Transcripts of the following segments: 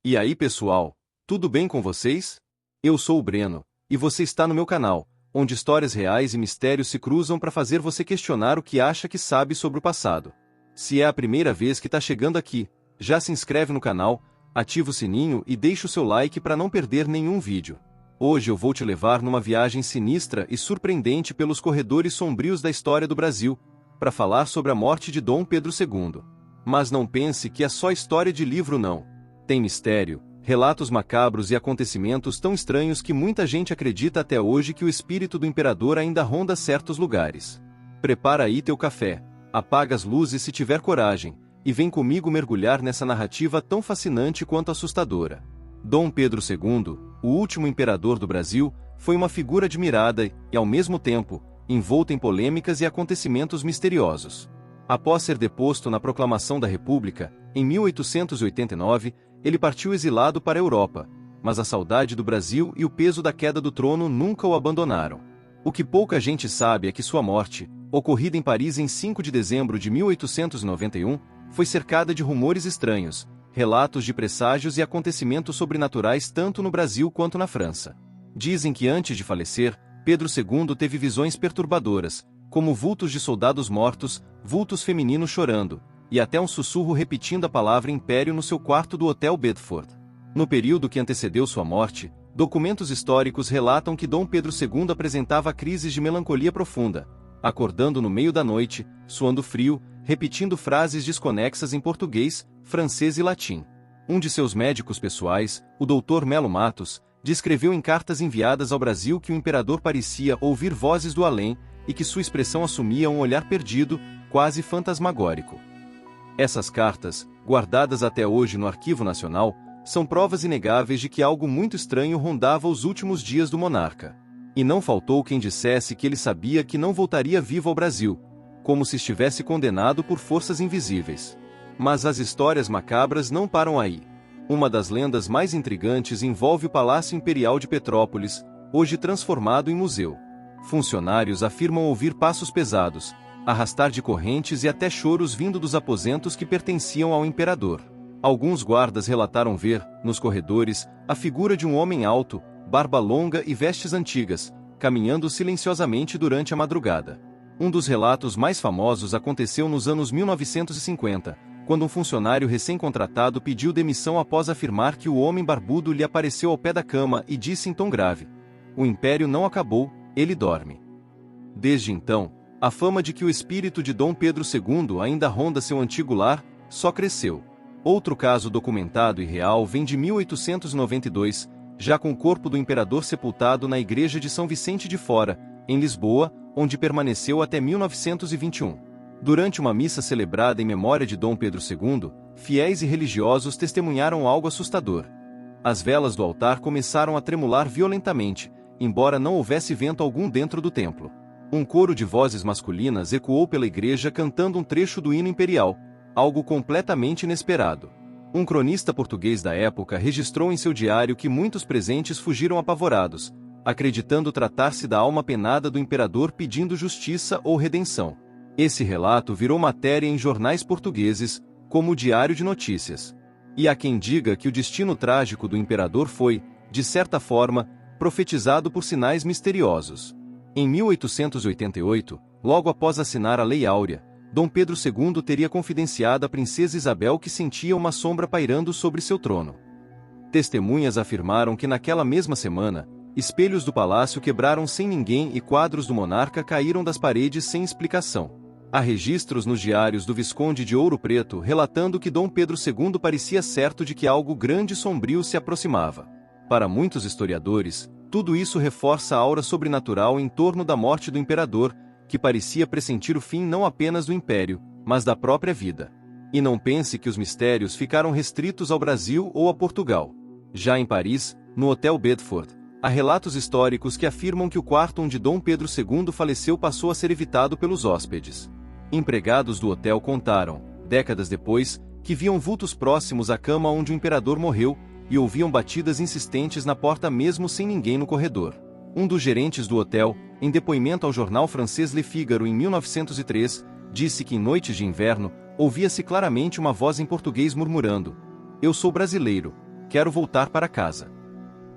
E aí, pessoal, tudo bem com vocês? Eu sou o Breno, e você está no meu canal, onde histórias reais e mistérios se cruzam para fazer você questionar o que acha que sabe sobre o passado. Se é a primeira vez que está chegando aqui, já se inscreve no canal, ativa o sininho e deixa o seu like para não perder nenhum vídeo. Hoje eu vou te levar numa viagem sinistra e surpreendente pelos corredores sombrios da história do Brasil, para falar sobre a morte de Dom Pedro II. Mas não pense que é só história de livro não. Tem mistério, relatos macabros e acontecimentos tão estranhos que muita gente acredita até hoje que o espírito do imperador ainda ronda certos lugares. Prepara aí teu café, apaga as luzes se tiver coragem, e vem comigo mergulhar nessa narrativa tão fascinante quanto assustadora. Dom Pedro II, o último imperador do Brasil, foi uma figura admirada e, ao mesmo tempo, envolta em polêmicas e acontecimentos misteriosos. Após ser deposto na proclamação da República, em 1889, ele partiu exilado para a Europa, mas a saudade do Brasil e o peso da queda do trono nunca o abandonaram. O que pouca gente sabe é que sua morte, ocorrida em Paris em 5 de dezembro de 1891, foi cercada de rumores estranhos, relatos de presságios e acontecimentos sobrenaturais tanto no Brasil quanto na França. Dizem que antes de falecer, Pedro II teve visões perturbadoras, como vultos de soldados mortos, vultos femininos chorando, e até um sussurro repetindo a palavra império no seu quarto do Hotel Bedford. No período que antecedeu sua morte, documentos históricos relatam que Dom Pedro II apresentava crises de melancolia profunda, acordando no meio da noite, suando frio, repetindo frases desconexas em português, francês e latim. Um de seus médicos pessoais, o Dr. Melo Matos, descreveu em cartas enviadas ao Brasil que o imperador parecia ouvir vozes do além e que sua expressão assumia um olhar perdido, quase fantasmagórico. Essas cartas, guardadas até hoje no Arquivo Nacional, são provas inegáveis de que algo muito estranho rondava os últimos dias do monarca. E não faltou quem dissesse que ele sabia que não voltaria vivo ao Brasil, como se estivesse condenado por forças invisíveis. Mas as histórias macabras não param aí. Uma das lendas mais intrigantes envolve o Palácio Imperial de Petrópolis, hoje transformado em museu. Funcionários afirmam ouvir passos pesados, arrastar de correntes e até choros vindo dos aposentos que pertenciam ao imperador. Alguns guardas relataram ver, nos corredores, a figura de um homem alto, barba longa e vestes antigas, caminhando silenciosamente durante a madrugada. Um dos relatos mais famosos aconteceu nos anos 1950, quando um funcionário recém-contratado pediu demissão após afirmar que o homem barbudo lhe apareceu ao pé da cama e disse em tom grave: "O império não acabou, ele dorme." Desde então, a fama de que o espírito de Dom Pedro II ainda ronda seu antigo lar só cresceu. Outro caso documentado e real vem de 1892, já com o corpo do imperador sepultado na igreja de São Vicente de Fora, em Lisboa, onde permaneceu até 1921. Durante uma missa celebrada em memória de Dom Pedro II, fiéis e religiosos testemunharam algo assustador. As velas do altar começaram a tremular violentamente, embora não houvesse vento algum dentro do templo. Um coro de vozes masculinas ecoou pela igreja cantando um trecho do hino imperial, algo completamente inesperado. Um cronista português da época registrou em seu diário que muitos presentes fugiram apavorados, acreditando tratar-se da alma penada do imperador pedindo justiça ou redenção. Esse relato virou matéria em jornais portugueses, como o Diário de Notícias. E há quem diga que o destino trágico do imperador foi, de certa forma, profetizado por sinais misteriosos. Em 1888, logo após assinar a Lei Áurea, Dom Pedro II teria confidenciado à princesa Isabel que sentia uma sombra pairando sobre seu trono. Testemunhas afirmaram que naquela mesma semana, espelhos do palácio quebraram sem ninguém e quadros do monarca caíram das paredes sem explicação. Há registros nos diários do Visconde de Ouro Preto relatando que Dom Pedro II parecia certo de que algo grande e sombrio se aproximava. Para muitos historiadores, tudo isso reforça a aura sobrenatural em torno da morte do imperador, que parecia pressentir o fim não apenas do império, mas da própria vida. E não pense que os mistérios ficaram restritos ao Brasil ou a Portugal. Já em Paris, no Hotel Bedford, há relatos históricos que afirmam que o quarto onde Dom Pedro II faleceu passou a ser evitado pelos hóspedes. Empregados do hotel contaram, décadas depois, que viam vultos próximos à cama onde o imperador morreu, e ouviam batidas insistentes na porta mesmo sem ninguém no corredor. Um dos gerentes do hotel, em depoimento ao jornal francês Le Figaro em 1903, disse que em noites de inverno, ouvia-se claramente uma voz em português murmurando: "Eu sou brasileiro. quero voltar para casa.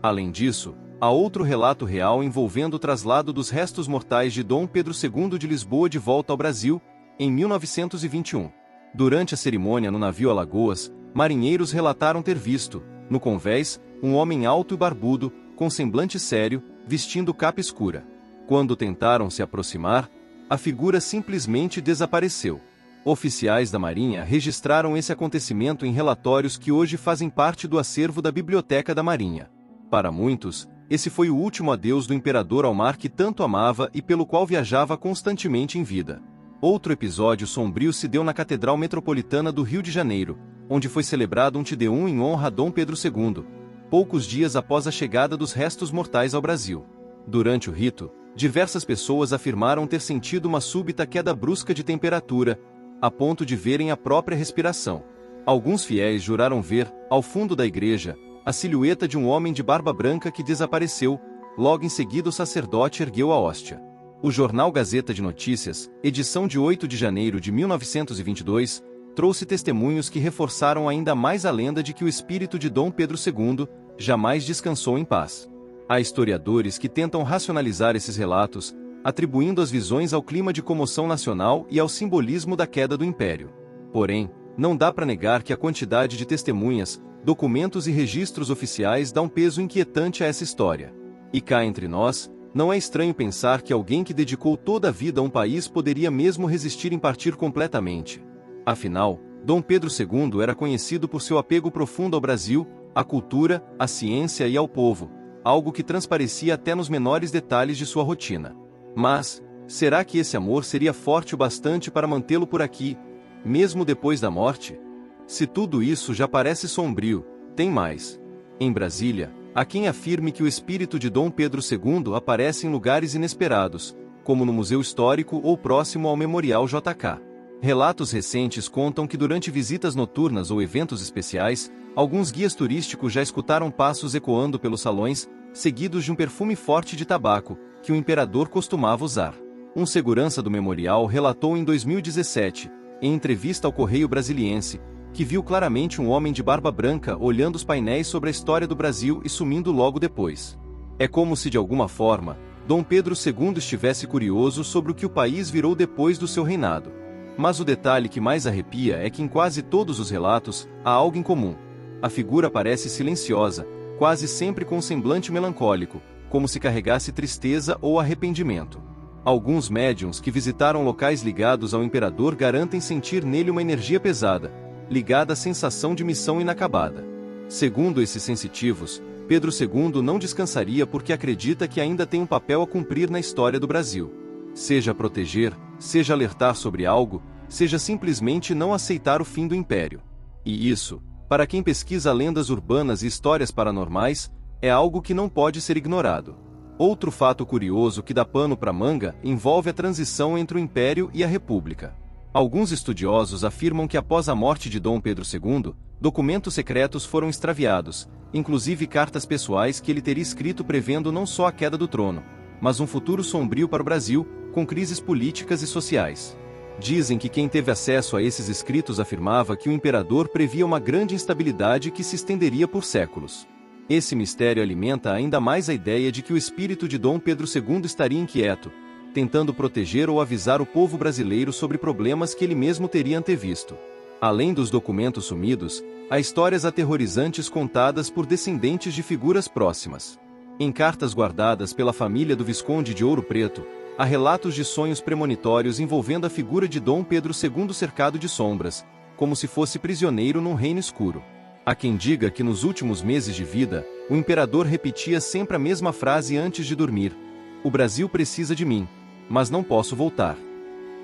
Além disso, há outro relato real envolvendo o traslado dos restos mortais de Dom Pedro II de Lisboa de volta ao Brasil, em 1921. Durante a cerimônia no navio Alagoas, marinheiros relataram ter visto, no convés, um homem alto e barbudo, com semblante sério, vestindo capa escura. Quando tentaram se aproximar, a figura simplesmente desapareceu. Oficiais da Marinha registraram esse acontecimento em relatórios que hoje fazem parte do acervo da Biblioteca da Marinha. Para muitos, esse foi o último adeus do imperador ao mar que tanto amava e pelo qual viajava constantemente em vida. Outro episódio sombrio se deu na Catedral Metropolitana do Rio de Janeiro, onde foi celebrado um Te Deum em honra a Dom Pedro II, poucos dias após a chegada dos restos mortais ao Brasil. Durante o rito, diversas pessoas afirmaram ter sentido uma súbita queda brusca de temperatura, a ponto de verem a própria respiração. Alguns fiéis juraram ver, ao fundo da igreja, a silhueta de um homem de barba branca que desapareceu. Logo em seguida o sacerdote ergueu a hóstia. O jornal Gazeta de Notícias, edição de 8 de janeiro de 1922, trouxe testemunhos que reforçaram ainda mais a lenda de que o espírito de Dom Pedro II jamais descansou em paz. Há historiadores que tentam racionalizar esses relatos, atribuindo as visões ao clima de comoção nacional e ao simbolismo da queda do Império. Porém, não dá para negar que a quantidade de testemunhas, documentos e registros oficiais dá um peso inquietante a essa história. E cá entre nós, não é estranho pensar que alguém que dedicou toda a vida a um país poderia mesmo resistir em partir completamente. Afinal, Dom Pedro II era conhecido por seu apego profundo ao Brasil, à cultura, à ciência e ao povo, algo que transparecia até nos menores detalhes de sua rotina. Mas, será que esse amor seria forte o bastante para mantê-lo por aqui, mesmo depois da morte? Se tudo isso já parece sombrio, tem mais. Em Brasília, há quem afirme que o espírito de Dom Pedro II aparece em lugares inesperados, como no Museu Histórico ou próximo ao Memorial JK. Relatos recentes contam que durante visitas noturnas ou eventos especiais, alguns guias turísticos já escutaram passos ecoando pelos salões, seguidos de um perfume forte de tabaco, que o imperador costumava usar. Um segurança do memorial relatou em 2017, em entrevista ao Correio Brasiliense, que viu claramente um homem de barba branca olhando os painéis sobre a história do Brasil e sumindo logo depois. É como se de alguma forma, Dom Pedro II estivesse curioso sobre o que o país virou depois do seu reinado. Mas o detalhe que mais arrepia é que em quase todos os relatos, há algo em comum. A figura parece silenciosa, quase sempre com um semblante melancólico, como se carregasse tristeza ou arrependimento. Alguns médiuns que visitaram locais ligados ao imperador garantem sentir nele uma energia pesada, ligada à sensação de missão inacabada. Segundo esses sensitivos, Pedro II não descansaria porque acredita que ainda tem um papel a cumprir na história do Brasil. Seja proteger, seja alertar sobre algo, seja simplesmente não aceitar o fim do império. E isso, para quem pesquisa lendas urbanas e histórias paranormais, é algo que não pode ser ignorado. Outro fato curioso que dá pano para manga envolve a transição entre o Império e a República. Alguns estudiosos afirmam que após a morte de Dom Pedro II, documentos secretos foram extraviados, inclusive cartas pessoais que ele teria escrito prevendo não só a queda do trono, mas um futuro sombrio para o Brasil, com crises políticas e sociais. Dizem que quem teve acesso a esses escritos afirmava que o imperador previa uma grande instabilidade que se estenderia por séculos. Esse mistério alimenta ainda mais a ideia de que o espírito de Dom Pedro II estaria inquieto, tentando proteger ou avisar o povo brasileiro sobre problemas que ele mesmo teria antevisto. Além dos documentos sumidos, há histórias aterrorizantes contadas por descendentes de figuras próximas. Em cartas guardadas pela família do Visconde de Ouro Preto, há relatos de sonhos premonitórios envolvendo a figura de Dom Pedro II cercado de sombras, como se fosse prisioneiro num reino escuro. Há quem diga que nos últimos meses de vida, o imperador repetia sempre a mesma frase antes de dormir: "O Brasil precisa de mim, mas não posso voltar."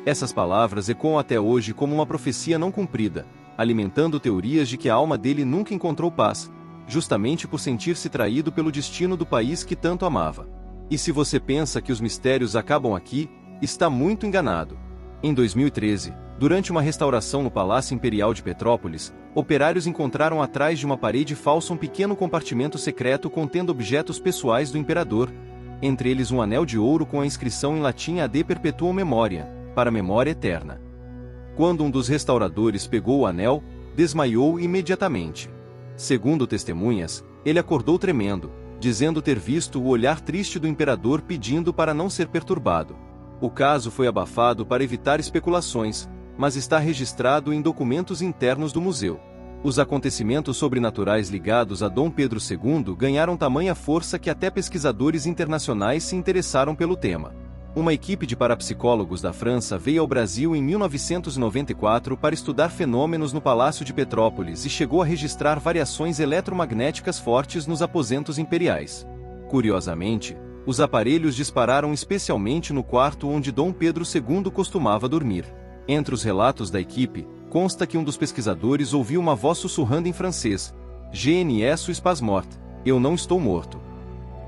Essas palavras ecoam até hoje como uma profecia não cumprida, alimentando teorias de que a alma dele nunca encontrou paz, justamente por sentir-se traído pelo destino do país que tanto amava. E se você pensa que os mistérios acabam aqui, está muito enganado. Em 2013, durante uma restauração no Palácio Imperial de Petrópolis, operários encontraram atrás de uma parede falsa um pequeno compartimento secreto contendo objetos pessoais do imperador, entre eles um anel de ouro com a inscrição em latim Ad Perpetuam Memoria, para memória eterna. Quando um dos restauradores pegou o anel, desmaiou imediatamente. Segundo testemunhas, ele acordou tremendo, dizendo ter visto o olhar triste do imperador pedindo para não ser perturbado. O caso foi abafado para evitar especulações, mas está registrado em documentos internos do museu. Os acontecimentos sobrenaturais ligados a Dom Pedro II ganharam tamanha força que até pesquisadores internacionais se interessaram pelo tema. Uma equipe de parapsicólogos da França veio ao Brasil em 1994 para estudar fenômenos no Palácio de Petrópolis e chegou a registrar variações eletromagnéticas fortes nos aposentos imperiais. Curiosamente, os aparelhos dispararam especialmente no quarto onde Dom Pedro II costumava dormir. Entre os relatos da equipe, consta que um dos pesquisadores ouviu uma voz sussurrando em francês: "Je ne suis pas mort", eu não estou morto.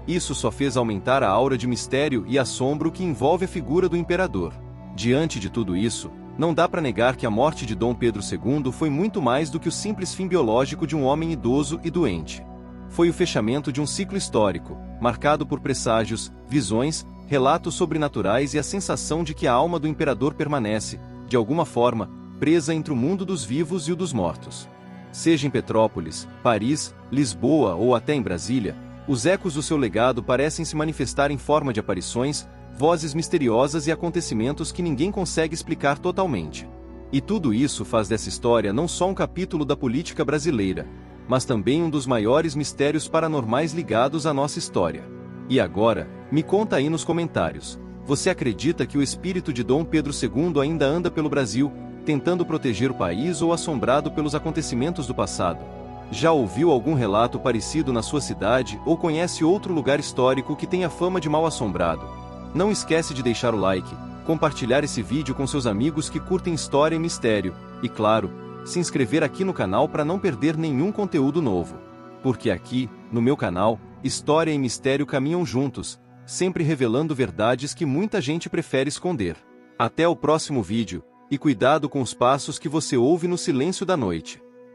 Isso só fez aumentar a aura de mistério e assombro que envolve a figura do imperador. Diante de tudo isso, não dá para negar que a morte de Dom Pedro II foi muito mais do que o simples fim biológico de um homem idoso e doente. Foi o fechamento de um ciclo histórico, marcado por presságios, visões, relatos sobrenaturais e a sensação de que a alma do imperador permanece, de alguma forma, presa entre o mundo dos vivos e o dos mortos. Seja em Petrópolis, Paris, Lisboa ou até em Brasília, os ecos do seu legado parecem se manifestar em forma de aparições, vozes misteriosas e acontecimentos que ninguém consegue explicar totalmente. E tudo isso faz dessa história não só um capítulo da política brasileira, mas também um dos maiores mistérios paranormais ligados à nossa história. E agora, me conta aí nos comentários, você acredita que o espírito de Dom Pedro II ainda anda pelo Brasil, tentando proteger o país ou assombrado pelos acontecimentos do passado? Já ouviu algum relato parecido na sua cidade ou conhece outro lugar histórico que tenha fama de mal-assombrado? Não esquece de deixar o like, compartilhar esse vídeo com seus amigos que curtem história e mistério, e claro, se inscrever aqui no canal para não perder nenhum conteúdo novo. Porque aqui, no meu canal, história e mistério caminham juntos, sempre revelando verdades que muita gente prefere esconder. Até o próximo vídeo, e cuidado com os passos que você ouve no silêncio da noite.